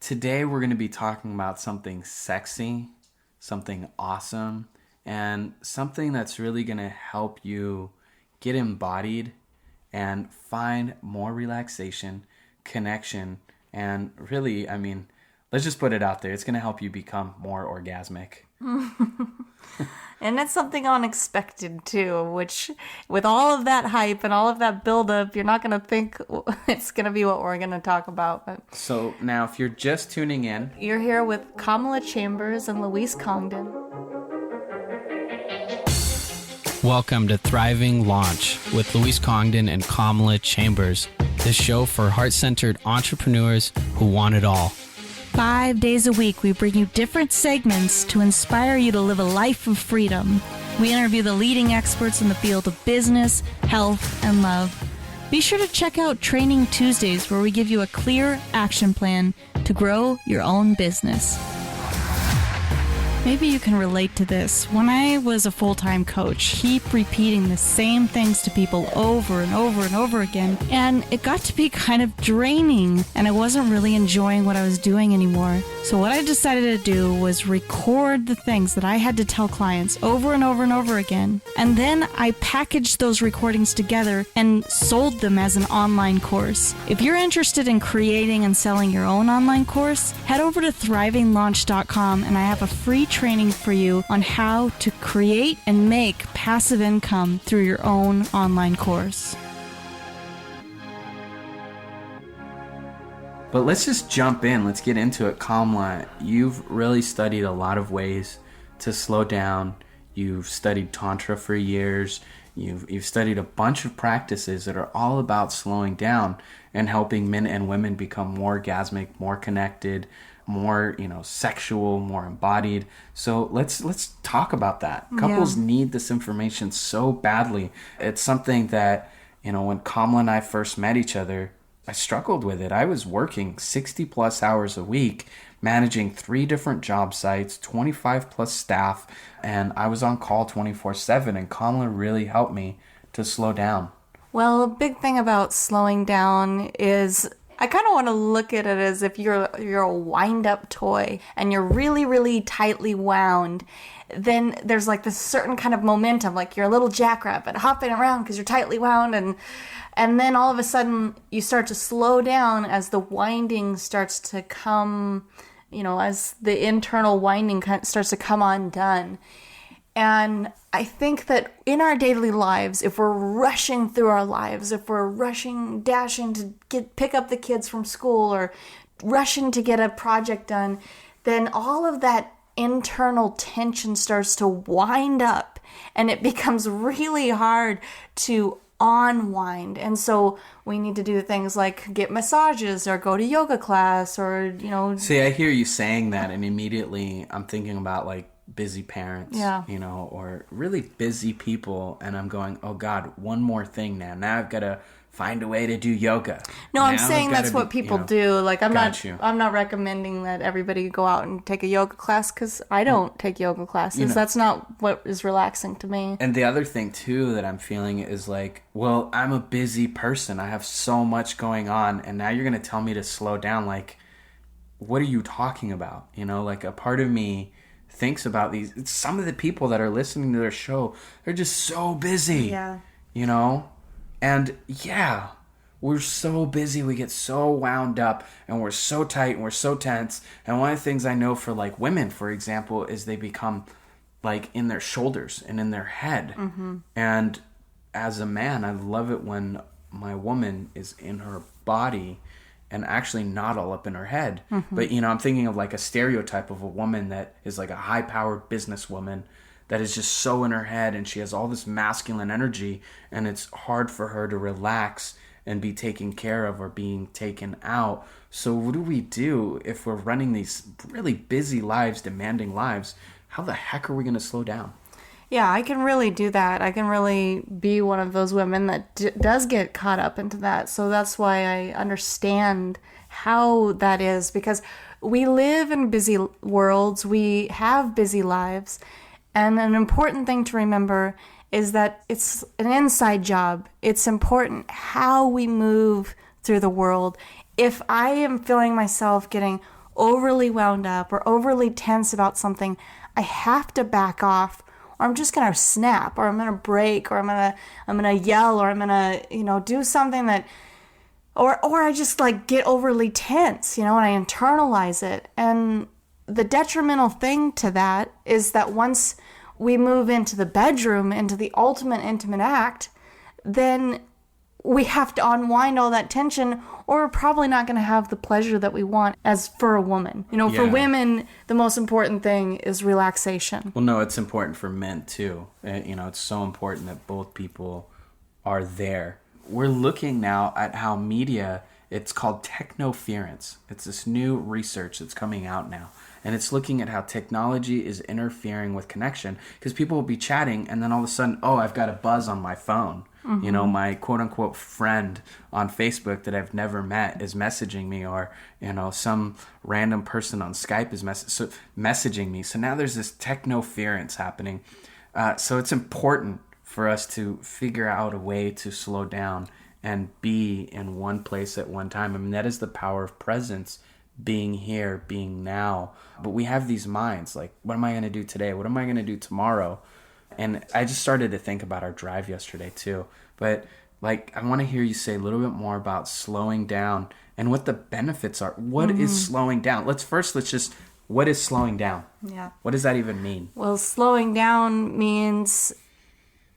Today we're going to be talking about something sexy, something awesome, and something that's really going to help you get embodied and find more relaxation, connection, and really, let's just put it out there. It's going to help you become more orgasmic. And it's something unexpected too, which with all of that hype and all of that buildup, you're not going to think it's going to be what we're going to talk about. But So now if you're just tuning in, you're here with Kamala Chambers and Louise Congdon. Welcome to Thriving Launch with Louise Congdon and Kamala Chambers, the show for heart-centered entrepreneurs who want it all. 5 days a week, we bring you different segments to inspire you to live a life of freedom. We interview the leading experts in the field of business, health, and love. Be sure to check out Training Tuesdays, where we give you a clear action plan to grow your own business. Maybe you can relate to this. When I was a full-time coach, keep repeating the same things to people over and over and over again, and it got to be kind of draining, and I wasn't really enjoying what I was doing anymore. So what I decided to do was record the things that I had to tell clients over and over and over again, and then I packaged those recordings together and sold them as an online course. If you're interested in creating and selling your own online course, head over to thrivinglaunch.com, and I have a free training for you on how to create and make passive income through your own online course. but let's just jump in. Let's get into it. Kamala, you've really studied a lot of ways to slow down. You've studied Tantra for years. You've studied a bunch of practices that are all about slowing down and helping men and women become more orgasmic, more connected, more, sexual, more embodied. So let's talk about that. Couples need this information so badly. It's something that, when Kamala and I first met each other, I struggled with it. I was working 60 plus hours a week, managing 3 different job sites, 25 plus staff, and I was on call 24/7, and Kamala really helped me to slow down. Well, a big thing about slowing down is I kind of want to look at it as if you're a wind-up toy and you're really, really tightly wound. Then there's like this certain kind of momentum, like you're a little jackrabbit hopping around because you're tightly wound, and then all of a sudden you start to slow down as the winding starts to come, as the internal winding starts to come undone. And I think that in our daily lives, if we're rushing through our lives, if we're dashing to pick up the kids from school or rushing to get a project done, then all of that internal tension starts to wind up and it becomes really hard to unwind. And so we need to do things like get massages or go to yoga class or, See, I hear you saying that, and immediately I'm thinking about like busy parents, or really busy people, and I'm going, oh God, one more thing now. Now I've got to find a way to do yoga. No, I'm saying that's what people do. Like I'm not recommending that everybody go out and take a yoga class because I don't take yoga classes. That's not what is relaxing to me. And the other thing too that I'm feeling is like, well, I'm a busy person. I have so much going on, and now you're going to tell me to slow down. Like, what are you talking about? Like a part of me thinks about some of the people that are listening to their show, they're just so busy. Yeah. And we're so busy, we get so wound up, and we're so tight, and we're so tense. And one of the things I know for like women, for example, is they become like in their shoulders and in their head. Mm-hmm. And as a man, I love it when my woman is in her body and actually not all up in her head. Mm-hmm. But, I'm thinking of like a stereotype of a woman that is like a high-powered businesswoman that is just so in her head, and she has all this masculine energy, and it's hard for her to relax and be taken care of or being taken out. So what do we do if we're running these really busy lives, demanding lives? How the heck are we going to slow down? Yeah, I can really do that. I can really be one of those women that does get caught up into that. So that's why I understand how that is, because we live in busy worlds. We have busy lives. And an important thing to remember is that it's an inside job. It's important how we move through the world. If I am feeling myself getting overly wound up or overly tense about something, I have to back off, or I'm just gonna snap, or I'm gonna break, or I'm gonna yell, or I'm gonna, do something that, or I just like get overly tense, and I internalize it. And the detrimental thing to that is that once we move into the bedroom, into the ultimate intimate act, then we have to unwind all that tension, or we're probably not going to have the pleasure that we want as for a woman. For women, the most important thing is relaxation. Well, no, it's important for men too. It's so important that both people are there. We're looking now at how media, it's called technoference. It's this new research that's coming out now. And it's looking at how technology is interfering with connection. Because people will be chatting and then all of a sudden, oh, I've got a buzz on my phone. Mm-hmm. My quote-unquote friend on Facebook that I've never met is messaging me, or, some random person on Skype is messaging me. So now there's this technoference happening. So it's important for us to figure out a way to slow down and be in one place at one time. I mean, that is the power of presence, being here, being now. But we have these minds, like, what am I going to do today? What am I going to do tomorrow? And I just started to think about our drive yesterday too. But I want to hear you say a little bit more about slowing down and what the benefits are. What is slowing down? What is slowing down? Yeah. What does that even mean? Well, slowing down means,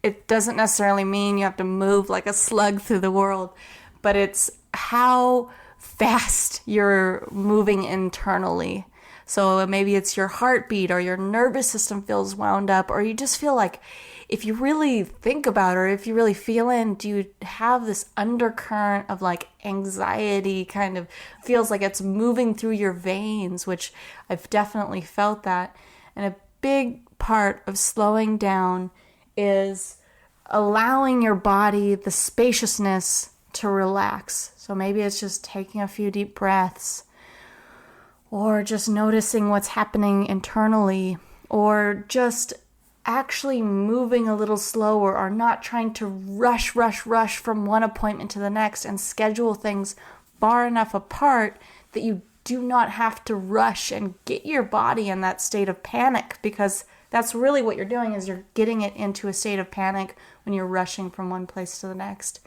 it doesn't necessarily mean you have to move like a slug through the world, but it's how fast you're moving internally. So maybe it's your heartbeat, or your nervous system feels wound up, or you just feel like, if you really think about it, or if you really feel do you have this undercurrent of like anxiety, kind of feels like it's moving through your veins, which I've definitely felt that. And a big part of slowing down is allowing your body the spaciousness to relax. So maybe it's just taking a few deep breaths, or just noticing what's happening internally, or just actually moving a little slower, or not trying to rush from one appointment to the next, and schedule things far enough apart that you do not have to rush and get your body in that state of panic, because that's really what you're doing, is you're getting it into a state of panic when you're rushing from one place to the next.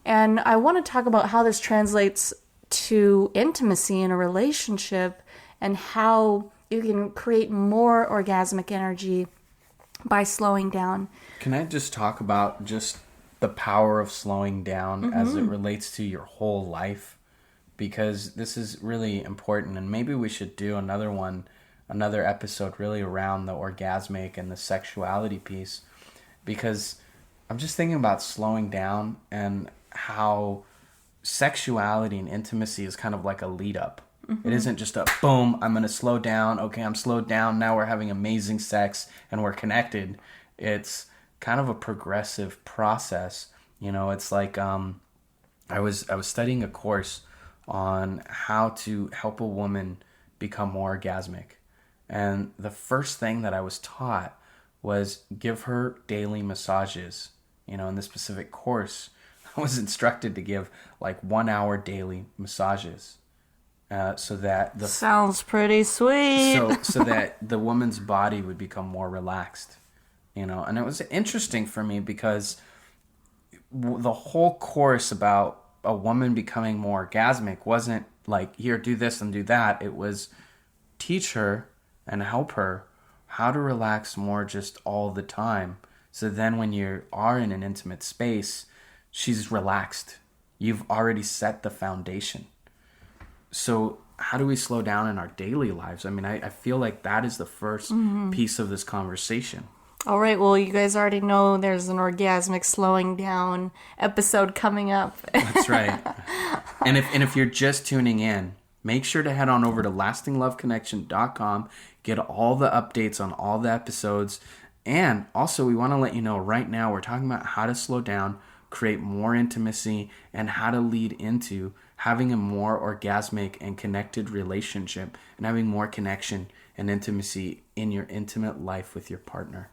And I want to talk about how this translates to intimacy in a relationship, and how you can create more orgasmic energy by slowing down. Can I just talk about just the power of slowing down as it relates to your whole life? Because this is really important, and maybe we should do another episode really around the orgasmic and the sexuality piece, because I'm just thinking about slowing down and how sexuality and intimacy is kind of like a lead up. It isn't just a boom, I'm going to slow down. Okay, I'm slowed down. Now we're having amazing sex and we're connected. It's kind of a progressive process. It's like I was studying a course on how to help a woman become more orgasmic. And the first thing that I was taught was give her daily massages. In this specific course, I was instructed to give like 1 hour daily massages. So that sounds pretty sweet. so that the woman's body would become more relaxed, And it was interesting for me because the whole course about a woman becoming more orgasmic wasn't like, here, do this and do that. It was teach her and help her how to relax more just all the time. So then when you are in an intimate space, she's relaxed. You've already set the foundation. So how do we slow down in our daily lives? I mean, I feel like that is the first piece of this conversation. All right. Well, you guys already know there's an orgasmic slowing down episode coming up. That's right. And if you're just tuning in, make sure to head on over to lastingloveconnection.com, get all the updates on all the episodes. And also, we want to let you know right now, we're talking about how to slow down, create more intimacy, and how to lead into having a more orgasmic and connected relationship, and having more connection and intimacy in your intimate life with your partner.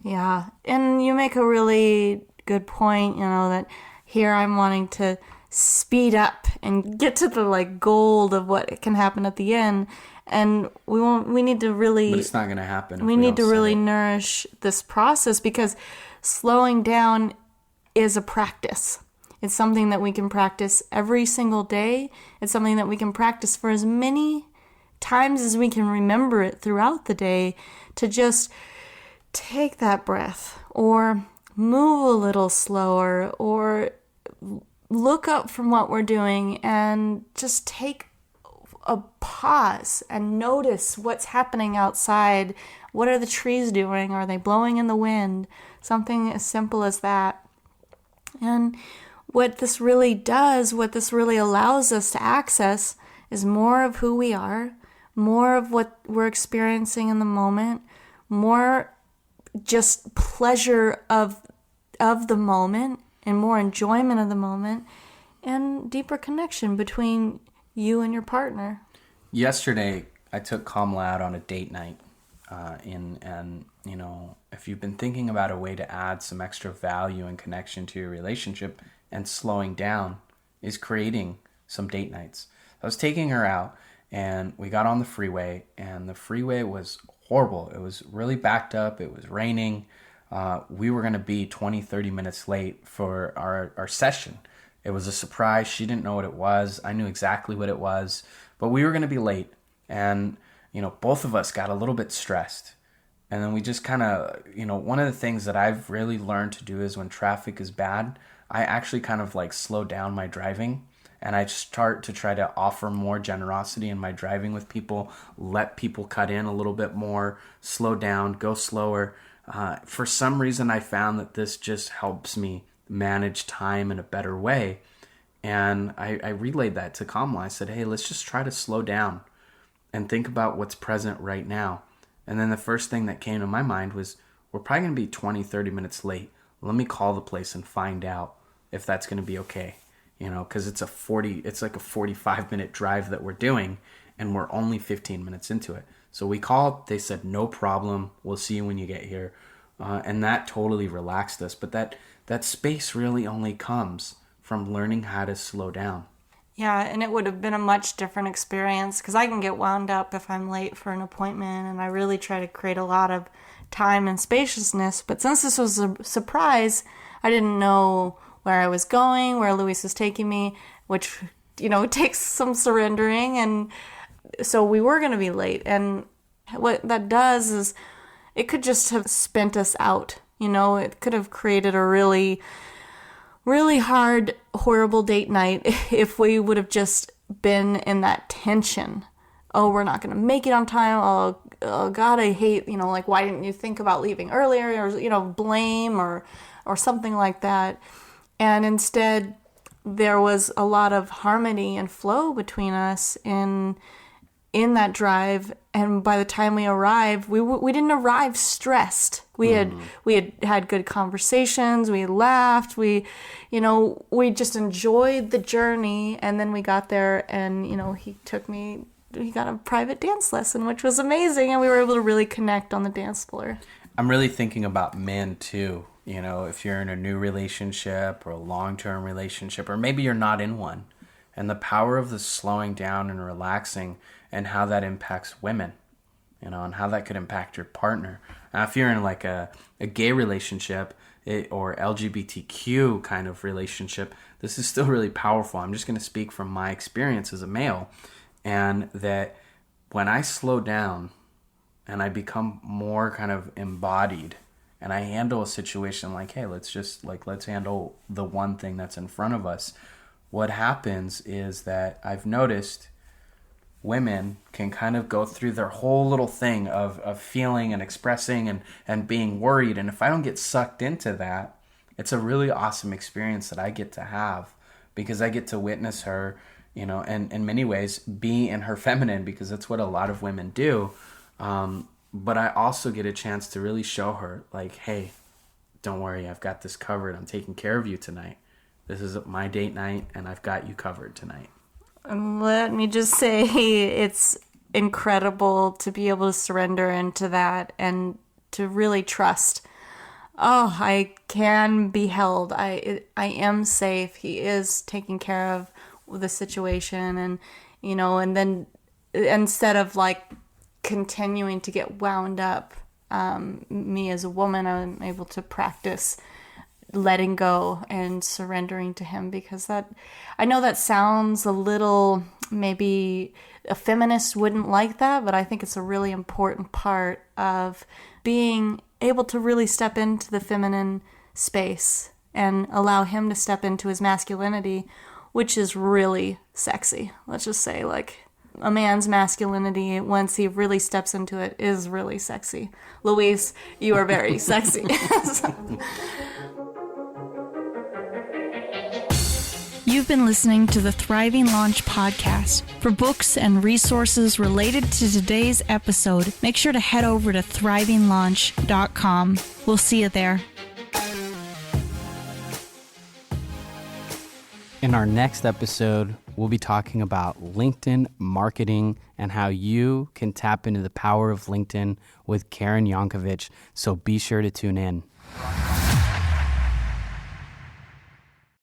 Yeah, and you make a really good point, that here I'm wanting to speed up and get to the like gold of what can happen at the end. And we need to really, But it's not going to happen. If we need to don't set really it. nourish this process, because slowing down is a practice. It's something that we can practice every single day. It's something that we can practice for as many times as we can remember it throughout the day, to just take that breath or move a little slower or look up from what we're doing and just take a pause and notice what's happening outside. What are the trees doing? Are they blowing in the wind? Something as simple as that. And what this really does, what this really allows us to access, is more of who we are, more of what we're experiencing in the moment, more just pleasure of the moment, and more enjoyment of the moment, and deeper connection between you and your partner. Yesterday, I took Kamala out on a date night. And you know, if you've been thinking about a way to add some extra value and connection to your relationship, and slowing down is creating some date nights. I was taking her out, and we got on the freeway, and the freeway was horrible. It was really backed up. It was raining. We were going to be 20, 30 minutes late for our session. It was a surprise. She didn't know what it was. I knew exactly what it was, but we were going to be late. And, you know, both of us got a little bit stressed. And then we just kind of, you know, one of the things that I've really learned to do is when traffic is bad, I actually kind of like slow down my driving, and I start to try to offer more generosity in my driving with people, let people cut in a little bit more, slow down, go slower. For some reason, I found that this just helps me manage time in a better way. And I relayed that to Kamala. I said, hey, let's just try to slow down and think about what's present right now. And then the first thing that came to my mind was, we're probably going to be 20, 30 minutes late. Let me call the place and find out if that's going to be okay. You know, because it's like a 45-minute drive that we're doing, and we're only 15 minutes into it. So we called, they said, no problem, we'll see you when you get here. And that totally relaxed us. But that space really only comes from learning how to slow down. Yeah, and it would have been a much different experience, because I can get wound up if I'm late for an appointment, and I really try to create a lot of time and spaciousness. But since this was a surprise, I didn't know where I was going, where Luis was taking me, which, you know, takes some surrendering. And so we were going to be late. And what that does is it could just have spent us out. You know, it could have created a really, really hard, horrible date night if we would have just been in that tension. Oh, we're not going to make it on time. Oh, God, I hate, you know, like, why didn't you think about leaving earlier? Or, you know, blame or something like that. And instead, there was a lot of harmony and flow between us in that drive. And by the time we arrived, we didn't arrive stressed. We had good conversations. We laughed. We just enjoyed the journey. And then we got there, and he got a private dance lesson, which was amazing, and we were able to really connect on the dance floor. I'm really thinking about men too. You know, if you're in a new relationship or a long-term relationship, or maybe you're not in one, and the power of the slowing down and relaxing, and how that impacts women, and how that could impact your partner. Now, if you're in like a gay relationship or LGBTQ kind of relationship, this is still really powerful. I'm just going to speak from my experience as a male, and that when I slow down and I become more kind of embodied, and I handle a situation like, hey, let's handle the one thing that's in front of us. What happens is that I've noticed women can kind of go through their whole little thing of feeling and expressing and being worried. And if I don't get sucked into that, it's a really awesome experience that I get to have, because I get to witness her, and in many ways be in her feminine, because that's what a lot of women do. But I also get a chance to really show her, like, hey, don't worry, I've got this covered. I'm taking care of you tonight. This is my date night, and I've got you covered tonight. And let me just say, it's incredible to be able to surrender into that and to really trust oh, I can be held. I am safe. He is taking care of the situation, and and then instead of like continuing to get wound up, me as a woman, I'm able to practice letting go and surrendering to him, because I know that sounds a little, maybe a feminist wouldn't like that, but I think it's a really important part of being able to really step into the feminine space and allow him to step into his masculinity, which is really sexy. Let's just say, like, a man's masculinity, once he really steps into it, is really sexy. Luis, you are very sexy. You've been listening to the Thriving Launch podcast. For books and resources related to today's episode, make sure to head over to thrivinglaunch.com. We'll see you there. In our next episode, we'll be talking about LinkedIn marketing and how you can tap into the power of LinkedIn with Karen Yankovich. So be sure to tune in.